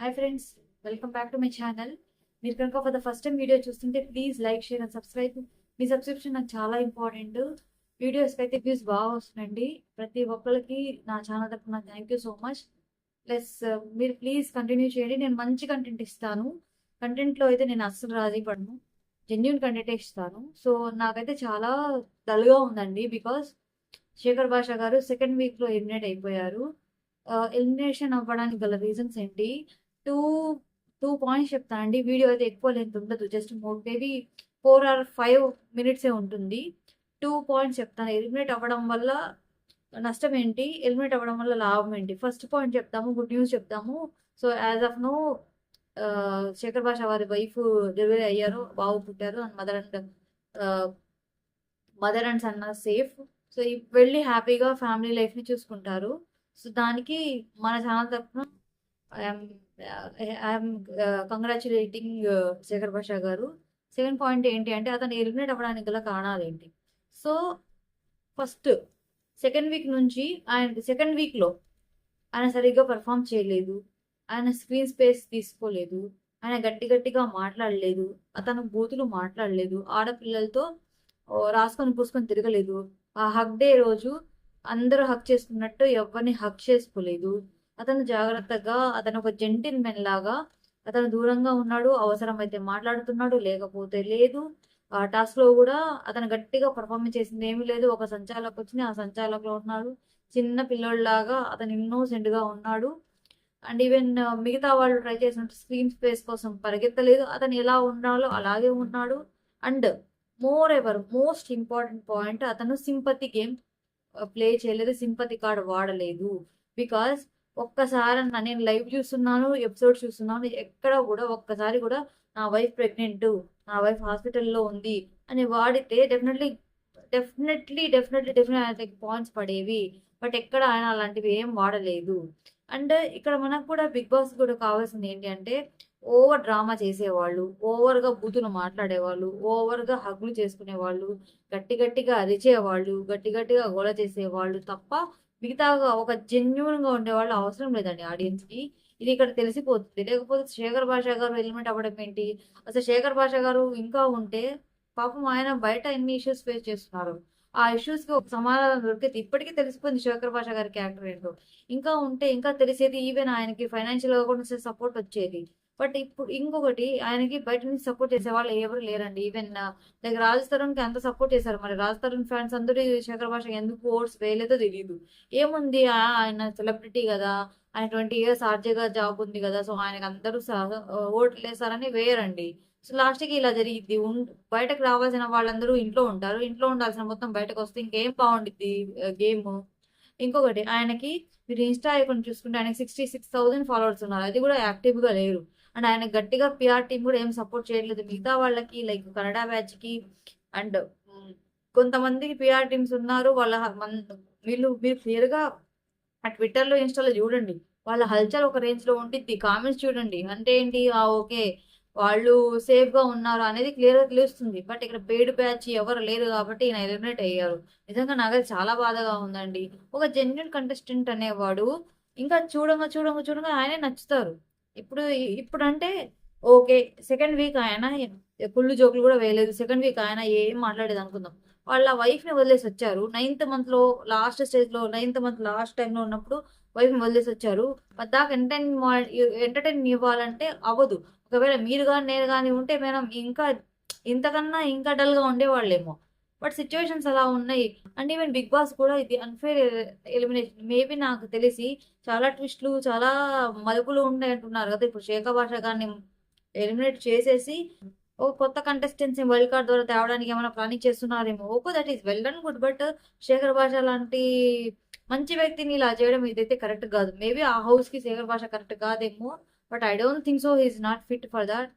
Hi friends, welcome back to my channel. మీరు కనుక for the first time video చూస్తుంటే please like, share and subscribe. మీ subscription నాకు చాలా ఇంపార్టెంట్. వీడియోస్కి అయితే వ్యూస్ బాగా వస్తుందండి. ప్రతి ఒక్కరికి నా ఛానల్ తరఫున thank you so much. Plus మీరు ప్లీజ్ కంటిన్యూ చేయండి. నేను మంచి కంటెంట్ ఇస్తాను. కంటెంట్లో అయితే నేను అస్సలు రాజీ పడను. జెన్యున్ కంటెంట్ ఇస్తాను. సో నాకైతే చాలా డల్గా ఉందండి. బికాస్ శేఖర్ భాష గారు సెకండ్ వీక్లో ఎలిమినేట్ అయిపోయారు. ఎలిమినేషన్ అవ్వడానికి గల రీజన్స్ ఏంటి? టూ టూ పాయింట్స్ చెప్తానండి. వీడియో అయితే ఎక్కువ లెంత్ ఉండదు. జస్ట్ మేబీ 4 or 5 minutes ఉంటుంది. 2 పాయింట్స్ చెప్తాను. ఎలిమినేట్ అవ్వడం వల్ల నష్టం ఏంటి, ఎలిమినేట్ అవ్వడం వల్ల లాభం ఏంటి. ఫస్ట్ పాయింట్ చెప్తాము, గుడ్ న్యూస్ చెప్తాము. So as of now Shekhar Basha వారి వైఫ్ డెలివరీ అయ్యారు, బాబు పుట్టారు. And mother and son are safe. So వెళ్ళి హ్యాపీగా ఫ్యామిలీ లైఫ్ని చూసుకుంటారు. సో దానికి మన ఛానల్ తరఫున ఐఎమ్ కంగ్రాచులేటింగ్ శేఖర్ భాష గారు. సెకండ్ పాయింట్ ఏంటి అంటే అతను ఎలిమినేట్ అవ్వడానికి గల కారణాలు ఏంటి. సో ఫస్ట్ సెకండ్ వీక్ నుంచి సెకండ్ వీక్లో ఆయన సరిగ్గా పర్ఫామ్ చేయలేదు. ఆయన స్క్రీన్ స్పేస్ తీసుకోలేదు. ఆయన గట్టిగా మాట్లాడలేదు. అతను బూతులు మాట్లాడలేదు. ఆడపిల్లలతో రాసుకొని పూసుకొని తిరగలేదు. ఆ హక్ డే రోజు అందరూ హక్ చేసుకున్నట్టు ఎవరిని హక్ చేసుకోలేదు. అతను జాగ్రత్తగా, అతను ఒక జెంటిల్మెన్ లాగా అతను దూరంగా ఉన్నాడు. అవసరమైతే మాట్లాడుతున్నాడు, లేకపోతే లేదు. ఆ టాస్క్ లో కూడా అతను గట్టిగా పర్ఫార్మెన్స్ చేసింది ఏమీ లేదు. ఒక సంచాలకు వచ్చింది, ఆ సంచాలకులో ఉన్నాడు. చిన్న పిల్లోడిలాగా అతను ఇన్నోసెంట్ గా ఉన్నాడు. అండ్ ఈవెన్ మిగతా వాళ్ళు ట్రై చేసినట్టు స్క్రీన్ స్పేస్ కోసం పరిగెత్తలేదు. అతను ఎలా ఉన్నాడో అలాగే ఉన్నాడు. And more ever most important point, అతను సింపతి గేమ్ ప్లే చేయలేదు, సింపతి కార్డ్ వాడలేదు. బికాస్ ఒక్కసారి నేను లైవ్ చూస్తున్నాను, ఎపిసోడ్ చూస్తున్నాను, ఎక్కడ కూడా ఒక్కసారి కూడా నా వైఫ్ ప్రెగ్నెంట్, నా వైఫ్ హాస్పిటల్లో ఉంది అని వాడితే డెఫినెట్లీ పాయింట్స్ పడేవి. బట్ ఎక్కడ ఆయన అలాంటివి ఏం వాడలేదు. అండ్ ఇక్కడ మనకు కూడా బిగ్ బాస్ కూడా కావాల్సింది ఏంటి అంటే ఓవర్ డ్రామా చేసేవాళ్ళు, ఓవర్గా బూతులు మాట్లాడేవాళ్ళు, ఓవర్గా హగ్గులు చేసుకునేవాళ్ళు, గట్టిగా అరిచేవాళ్ళు, గట్టిగా గోల చేసేవాళ్ళు తప్ప మిగతాగా ఒక జెన్యున్ గా ఉండేవాళ్ళు అవసరం లేదండి ఆడియన్స్ కి. ఇది ఇక్కడ తెలిసిపోతుంది. లేకపోతే శేఖర్ భాష గారు ఎలిమెంట్ అవ్వడం ఏంటి? అసలు శేఖర్ భాష గారు ఇంకా ఉంటే పాపం ఆయన బయట ఎన్ని ఇష్యూస్ ఫేస్ చేస్తున్నారు. ఆ ఇష్యూస్ కి ఒక సమాధానం దొరికితే ఇప్పటికీ తెలిసిపోయింది శేఖర్ భాష గారి క్యారెక్టర్ ఏంటో. ఇంకా ఉంటే ఇంకా తెలిసేది. ఈవెన్ ఆయనకి ఫైనాన్షియల్ గా కూడా సపోర్ట్ వచ్చేది. బట్ ఇప్పుడు ఇంకొకటి, ఆయనకి బయట నుంచి సపోర్ట్ చేసే వాళ్ళు ఎవరు లేరండి. ఈవెన్ లైక్ రాజ్ తరుణ్ కి ఎంత సపోర్ట్ చేశారు. మరి రాజ్ తరుణ్ ఫ్యాన్స్ అందరూ శేఖర్ భాష ఎందుకు ఓట్స్ వేయలేదో తెలియదు. ఏముంది, ఆయన సెలబ్రిటీ కదా, ఆయన 20 years ఆర్జేగా జాబ్ ఉంది కదా, సో ఆయనకు అందరూ ఓట్లు వేస్తారని వేయరండి. సో లాస్ట్ కి ఇలా జరిగింది. బయటకు రావాల్సిన వాళ్ళందరూ ఇంట్లో ఉంటారు. ఇంట్లో ఉండాల్సిన మొత్తం బయటకు వస్తే ఇంకేం బాగుండిద్ది గేమ్. ఇంకొకటి, ఆయనకి మీరు ఇన్స్టా అకౌంట్ చూసుకుంటే ఆయనకి 66,000 ఫాలోవర్స్ ఉన్నారు. అది కూడా యాక్టివ్ గా లేరు. అండ్ ఆయన గట్టిగా పిఆర్ టీం కూడా ఏం సపోర్ట్ చేయట్లేదు. మిగతా వాళ్ళకి లైక్ కన్నడ బ్యాచ్ కి అండ్ కొంతమందికి పిఆర్ టీమ్స్ ఉన్నారు. వీళ్ళు మీరు క్లియర్ గా ఆ ట్విట్టర్ లో, ఇన్స్టాలో చూడండి. వాళ్ళ హల్చల్ ఒక రేంజ్ లో ఉంటుంది. కామెంట్స్ చూడండి. అంటే ఏంటి, ఓకే వాళ్ళు సేఫ్ గా ఉన్నారు అనేది క్లియర్ గా తెలుస్తుంది. బట్ ఇక్కడ పెయిడ్ బ్యాచ్ ఎవరు లేరు కాబట్టి ఈయన ఎలిమినేట్ అయ్యారు. నిజంగా నాకైతే చాలా బాధగా ఉందండి. ఒక జెన్యున్ కంటెస్టెంట్ అనేవాడు ఇంకా చూడంగా ఆయనే నచ్చుతారు. ఇప్పుడు ఇప్పుడు అంటే ఓకే, సెకండ్ వీక్ ఆయన కుళ్ళు జోకులు కూడా వేయలేదు. సెకండ్ వీక్ ఆయన ఏం మాట్లాడేది అనుకుందాం. వాళ్ళ వైఫ్ ని వదిలేసి వచ్చారు. 9th month లో లాస్ట్ స్టేజ్ లో, 9th month లాస్ట్ టైం లో ఉన్నప్పుడు వైఫ్ ని వదిలేసి వచ్చారు. దాకా ఎంటర్టైన్ ఇవ్వాలంటే అవ్వదు. ఒకవేళ మీరు కానీ నేను కానీ ఉంటే మనం ఇంకా ఇంతకన్నా ఇంకా డల్ గా ఉండేవాళ్ళేమో. బట్ సిచ్యువేషన్స్ అలా ఉన్నాయి. అండ్ ఈవెన్ బిగ్ బాస్ కూడా ఇది అన్ఫేర్ ఎలిమినేషన్. మేబీ నాకు తెలిసి చాలా ట్విస్ట్లు, చాలా మలుపులు ఉన్నాయి అంటున్నారు కదా. ఇప్పుడు శేఖర్ భాష గారిని ఎలిమినేట్ చేసేసి ఒక కొత్త కంటెస్టెన్సీ వైల్డ్ కార్డ్ ద్వారా తేవడానికి ఏమైనా ప్లానింగ్ చేస్తున్నారేమో. Okay, that is well and good. But Shekhar భాష లాంటి మంచి వ్యక్తిని ఇలా చేయడం ఇదైతే కరెక్ట్ కాదు. మేబీ ఆ హౌస్ కి శేఖర్ భాష కరెక్ట్ కాదేమో. But I don't think so he's not fit for that.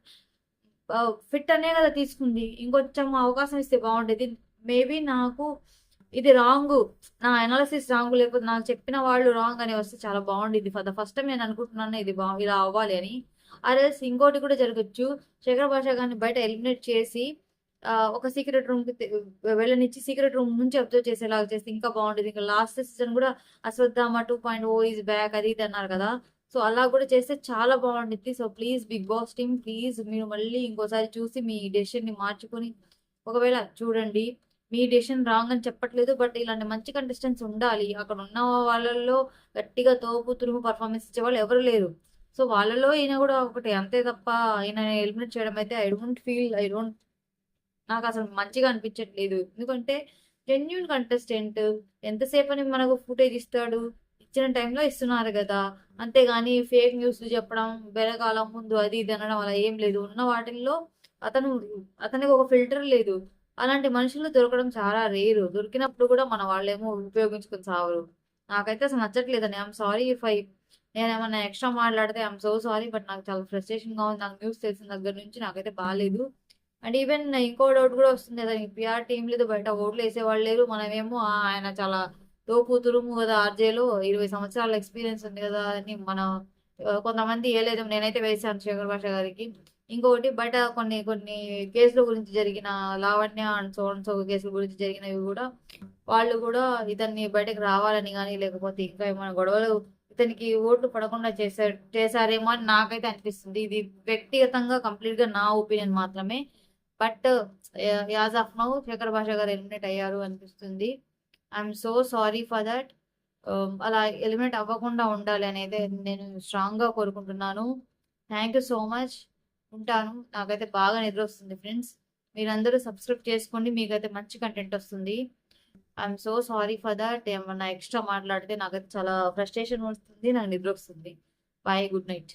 Fit అనే కదా తీసుకుంది. ఇంకొంచెం అవకాశం ఇస్తే బాగుండేది. మేబీ నాకు ఇది రాంగ్, నా అనాలిసిస్ రాంగ్, లేకపోతే నాకు చెప్పిన వాళ్ళు రాంగ్ అని వస్తే చాలా బాగుండేది. ఫర్ ద ఫస్ట్ టైం నేను అనుకుంటున్నాను ఇది ఇలా అవ్వాలి అని. అరేస్ ఇంకోటి కూడా జరగచ్చు. శేఖర్ భాష గారిని బయట ఎలిమినేట్ చేసి ఒక సీక్రెట్ రూమ్ కి వెళ్ళనిచ్చి సీక్రెట్ రూమ్ నుంచి అబ్జర్వ్ చేసేలాగా చేస్తే ఇంకా బాగుండేది. ఇంకా లాస్ట్ సీజన్ కూడా అశ్వత్థామ 2.0 ఈజ్ బ్యాక్ అది ఇది అన్నారు కదా. సో అలా కూడా చేస్తే చాలా బాగుండిద్ది. So please Bigg Boss team, please మీరు మళ్ళీ ఇంకోసారి చూసి మీ డెసిషన్ ని మార్చుకొని ఒకవేళ చూడండి. మీ డెసిషన్ రాంగ్ అని చెప్పట్లేదు, బట్ ఇలాంటి మంచి కంటెస్టెంట్స్ ఉండాలి. అక్కడ ఉన్న వాళ్ళల్లో గట్టిగా తోపు తురుము పర్ఫార్మెన్స్ ఇచ్చే వాళ్ళు ఎవరు లేరు. సో వాళ్ళలో ఈయన కూడా ఒకటి, అంతే తప్ప ఆయన ఎలిమినేట్ చేయడం అయితే ఐ డోంట్, నాకు అసలు మంచిగా అనిపించట్లేదు. ఎందుకంటే జెన్యున్ కంటెస్టెంట్ ఎంతసేపు అని మనకు ఫుటేజ్ ఇస్తాడు, ఇచ్చిన టైంలో ఇస్తున్నారు కదా. అంతేగాని ఫేక్ న్యూస్ చెప్పడం, వెనకాల ముందు అది ఇది అనడం అలా ఏం లేదు. ఉన్న వాటిల్లో అతను అతనికి ఒక ఫిల్టర్ లేదు. అలాంటి మనుషులు దొరకడం చాలా రేరు. దొరికినప్పుడు కూడా మన వాళ్ళేమో ఉపయోగించుకొని సావరు. నాకైతే అసలు నచ్చట్లేదని. ఐఎమ్ సారీ ఇఫ్ నేనేమన్నా ఎక్స్ట్రా మాట్లాడితే ఐఎమ్ సో సారీ. బట్ నాకు చాలా ఫ్రస్ట్రేషన్ గా ఉంది. నాకు న్యూస్ తెలిసిన దగ్గర నుంచి నాకైతే బాగాలేదు. అండ్ ఈవెన్ ఇంకో డౌట్ కూడా వస్తుంది కదా, పిఆర్ టీం లేదు, బయట ఓట్లు వేసేవాళ్ళు లేరు. మనమేమో ఆయన చాలా తోపు తురుము కదా, ఆర్జేలో 20 సంవత్సరాల ఎక్స్పీరియన్స్ ఉంది కదా అని మనం కొంతమంది వేయలేదు. నేనైతే వేసాను శేఖర్ భాష గారికి. ఇంకొకటి బయట కొన్ని కొన్ని కేసుల గురించి జరిగిన, Lavanya and so and so కేసుల గురించి జరిగినవి కూడా వాళ్ళు కూడా ఇతన్ని బయటకు రావాలని కానీ, లేకపోతే ఇంకా ఏమైనా గొడవలు ఇతనికి ఓట్లు పడకుండా చేశారేమో అని నాకైతే అనిపిస్తుంది. ఇది వ్యక్తిగతంగా కంప్లీట్ గా నా ఒపీనియన్ మాత్రమే. But as of now Shekhar Basha గారు ఎలిమినేట్ అయ్యారు అనిపిస్తుంది. I'm so sorry for that. అలా ఎలిమినేట్ అవ్వకుండా ఉండాలి అనేది నేను స్ట్రాంగ్ గా కోరుకుంటున్నాను. Thank you so much. ఉంటాను. నాకైతే బాగా నిద్ర వస్తుంది ఫ్రెండ్స్. మీరందరూ సబ్స్క్రైబ్ చేసుకోండి, మీకైతే మంచి కంటెంట్ వస్తుంది. I'm so sorry for that. ఏమన్నా ఎక్స్ట్రా మాట్లాడితే నాకైతే చాలా ఫ్రస్ట్రేషన్ వస్తుంది, నాకు నిద్ర వస్తుంది. Bye, good night.